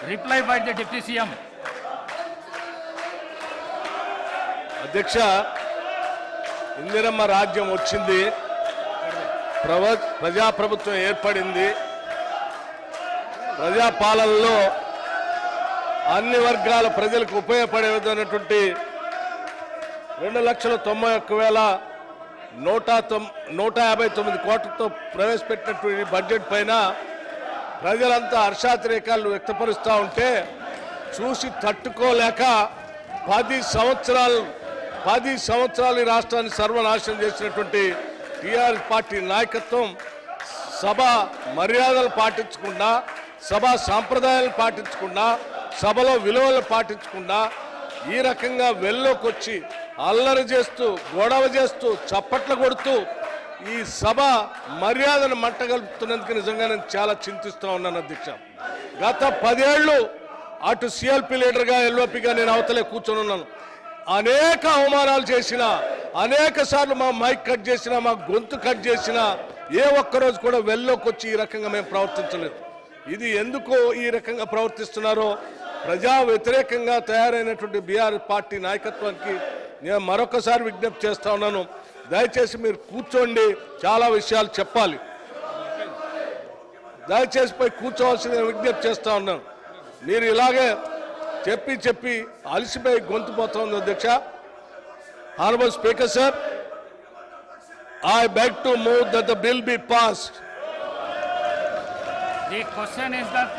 Reply by the Deputy CM. అధ్యక్ష, ఇందిరమ్మ రాజ్యం వచ్చింది, ప్రజాప్రభుత్వం ఏర్పడింది. ప్రజాపాలనలో అన్ని వర్గాల ప్రజలకు ఉపయోగపడే విధమైనటువంటి 2,91,159 కోట్లతో ప్రవేశపెట్టినటువంటి బడ్జెట్ పైన ప్రజలంతా హర్షాతిరేకాలు వ్యక్తపరుస్తూ ఉంటే చూసి తట్టుకోలేక 10 సంవత్సరాలు ఈ రాష్ట్రాన్ని సర్వనాశనం చేసినటువంటి టీఆర్ఎస్ పార్టీ నాయకత్వం సభ మర్యాదలు పాటించకుండా, సభా సాంప్రదాయాలు పాటించకుండా, సభలో విలువలు పాటించకుండా ఈ రకంగా వెల్లోకి వచ్చి అల్లరి చేస్తూ, గొడవ చేస్తూ, చప్పట్లు కొడుతూ ఈ సభ మర్యాదను మంటగలుపుతున్నందుకు నిజంగా నేను చాలా చింతిస్తూ ఉన్నాను అధ్యక్ష. గత 10 ఏళ్ళు అటు సిఎల్పి లీడర్గా, ఎల్ఓపిగా నేను అవతలే కూర్చొని ఉన్నాను. అనేక అవమానాలు చేసిన, అనేక సార్లు మా మైక్ కట్ చేసిన, మా గొంతు కట్ చేసిన, ఏ ఒక్కరోజు కూడా వెల్లోకి వచ్చి ఈ రకంగా మేము ప్రవర్తించలేదు. ఇది ఎందుకు ఈ రకంగా ప్రవర్తిస్తున్నారో ప్రజా వ్యతిరేకంగా తయారైనటువంటి బీఆర్ఎస్ పార్టీ నాయకత్వానికి నేను మరొకసారి విజ్ఞప్తి చేస్తా ఉన్నాను. దయచేసి మీరు కూర్చోండి, చాలా విషయాలు చెప్పాలి. దయచేసి పోయి కూర్చోవాల్సింది విజ్ఞప్తి చేస్తా ఉన్నాను. మీరు ఇలాగే చెప్పి అలసిపోయి గొంతు పోతా ఉంది అధ్యక్ష. Honourable speaker sir, I beg to move that the bill be passed. The question is that